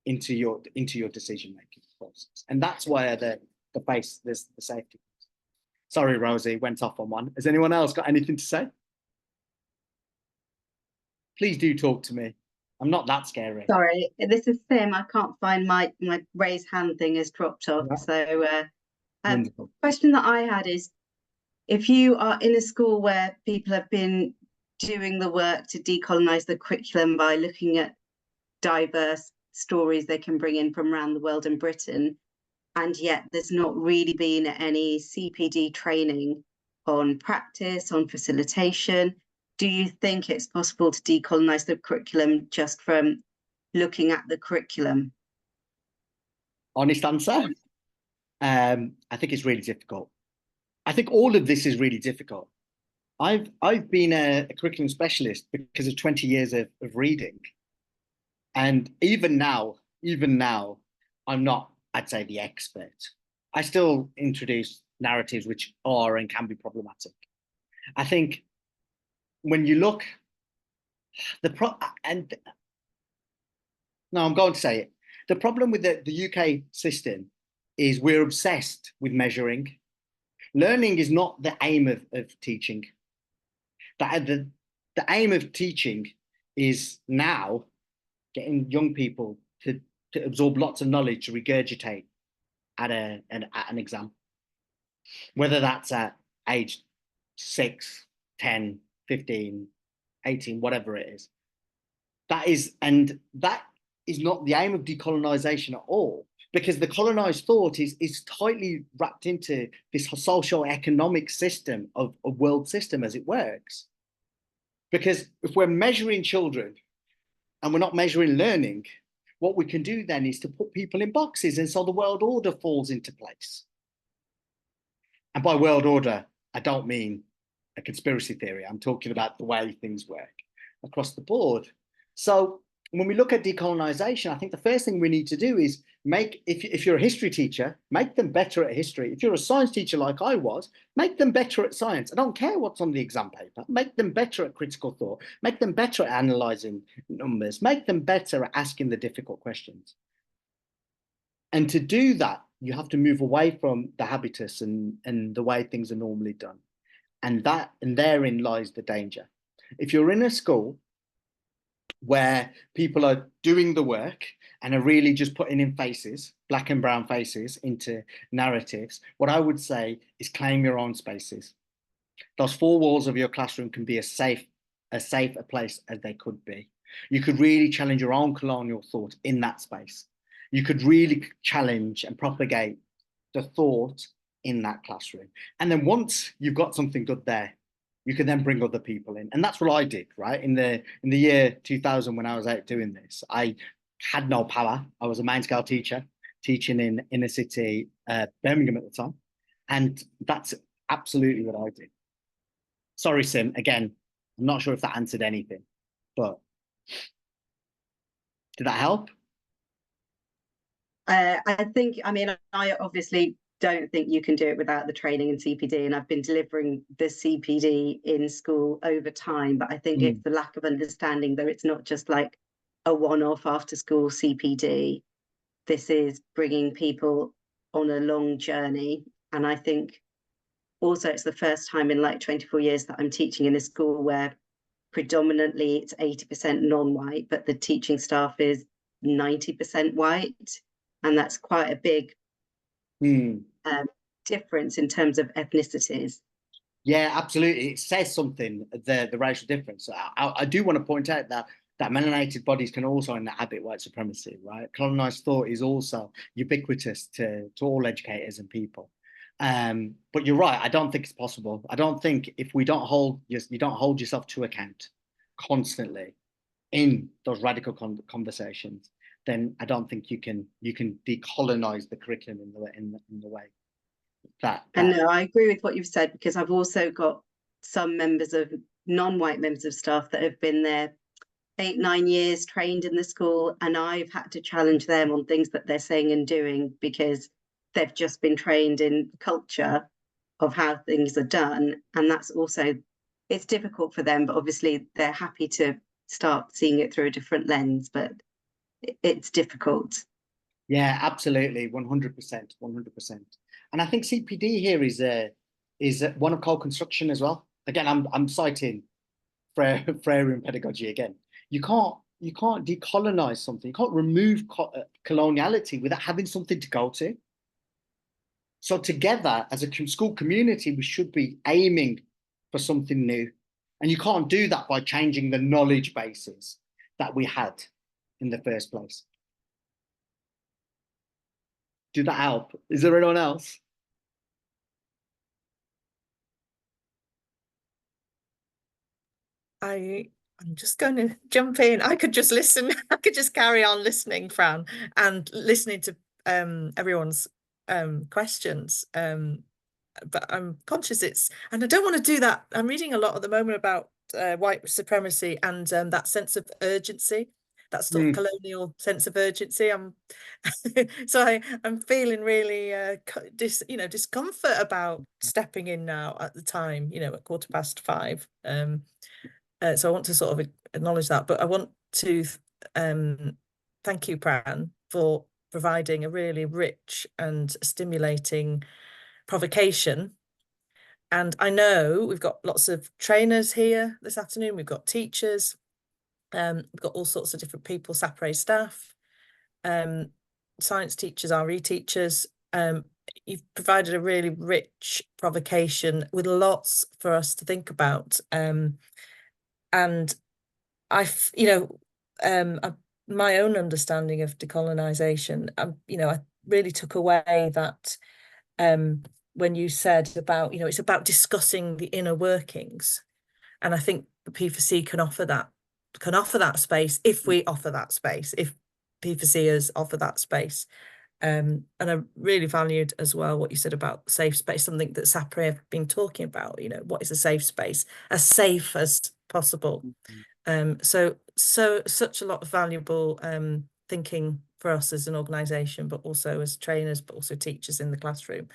into your decision making process, and that's why there's the safety. Sorry, Rosie, went off on one. Has anyone else got anything to say? Please do talk to me. I'm not that scary. Sorry, this is Sim. I can't find my raise hand thing is dropped off. Yeah. So question that I had is, if you are in a school where people have been doing the work to decolonise the curriculum by looking at diverse stories they can bring in from around the world and Britain, and yet there's not really been any CPD training on practice, on facilitation, do you think it's possible to decolonise the curriculum just from looking at the curriculum? Honest answer, I think it's really difficult. I think all of this is really difficult. I've been a curriculum specialist because of 20 years of reading. And even now, I'm not, I'd say, the expert. I still introduce narratives which are and can be problematic. I think when you look, I'm going to say it. The problem with the UK system is we're obsessed with measuring. Learning is not the aim of teaching. The aim of teaching is now getting young people to absorb lots of knowledge, to regurgitate at an exam, whether that's at age 6, 10, 15, 18, whatever it is. That is not the aim of decolonisation at all, because the colonised thought is tightly wrapped into this social economic system of a world system as it works. Because if we're measuring children and we're not measuring learning, what we can do then is to put people in boxes, and so the world order falls into place. And by world order, I don't mean a conspiracy theory. I'm talking about the way things work across the board. So when we look at decolonisation, I think the first thing we need to do is if you're a history teacher, make them better at history. If you're a science teacher like I was, make them better at science. I don't care what's on the exam paper. Make them better at critical thought. Make them better at analysing numbers. Make them better at asking the difficult questions. And to do that, you have to move away from the habitus and the way things are normally done. And therein lies the danger. If you're in a school where people are doing the work and are really just putting in faces, black and brown faces, into narratives, what I would say is claim your own spaces. Those four walls of your classroom can be as safe a place as they could be. You could really challenge your own colonial thought in that space. You could really challenge and propagate the thought in that classroom. And then once you've got something good there, you can then bring other people in. And that's what I did, right? In the year 2000, when I was out doing this, I had no power. I was a main scale teacher teaching in inner city Birmingham at the time. And that's absolutely what I did. Sorry, Sim, again, I'm not sure if that answered anything, but did that help? I think, I mean, I obviously don't think you can do it without the training in CPD, and I've been delivering the CPD in school over time, but I think it's the lack of understanding that it's not just like a one-off after school CPD. This is bringing people on a long journey, and I think also it's the first time in like 24 years that I'm teaching in a school where predominantly it's 80% non-white, but the teaching staff is 90% white. And that's quite a big difference in terms of ethnicities. Yeah, absolutely. It says something, the racial difference. I do want to point out that melanated bodies can also inhabit white supremacy, right? Colonized thought is also ubiquitous to all educators and people. But you're right. I don't think it's possible. I don't think if we don't hold you don't hold yourself to account constantly in those radical conversations, then I don't think you can decolonize the curriculum in the way that. And no, I agree with what you've said, because I've also got some members of non-white members of staff that have been there 8-9 years trained in the school, and I've had to challenge them on things that they're saying and doing because they've just been trained in culture of how things are done, and that's also, it's difficult for them, but obviously they're happy to start seeing it through a different lens, but it's difficult. Yeah, absolutely, 100%. And I think CPD here is one of co-construction as well. Again, I'm citing Freirean pedagogy again. You can't decolonize something. You can't remove coloniality without having something to go to. So together, as a school community, we should be aiming for something new. And you can't do that by changing the knowledge bases that we had in the first place. Did that help? Is there anyone else? I'm just going to jump in. I could just listen. I could just carry on listening, Fran, and listening to everyone's questions. But I'm conscious and I don't want to do that. I'm reading a lot at the moment about white supremacy and that sense of urgency, that sort of colonial sense of urgency. So I'm feeling really discomfort about stepping in now at the time, at 5:15. So I want to sort of acknowledge that, but I want to thank you, Pran, for providing a really rich and stimulating provocation. And I know we've got lots of trainers here this afternoon. We've got teachers. We've got all sorts of different people, SAPRE staff, science teachers, RE teachers. You've provided a really rich provocation with lots for us to think about. And my own understanding of decolonisation, I really took away that when you said about, it's about discussing the inner workings. And I think the P4C can offer that space if we offer that space, if P4Cers offer that space. And I really valued as well what you said about safe space, something that SAPRE have been talking about, what is a safe space, as safe as possible. So such a lot of valuable thinking for us as an organisation, but also as trainers, but also teachers in the classroom.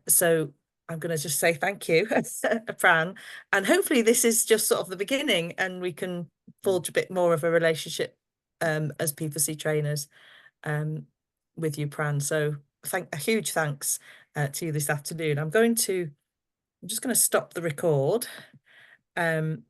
So I'm going to just say thank you, Pran, and hopefully this is just sort of the beginning and we can forge a bit more of a relationship as P4C trainers with you, Pran. So a huge thanks to you this afternoon. I'm just going to stop the record and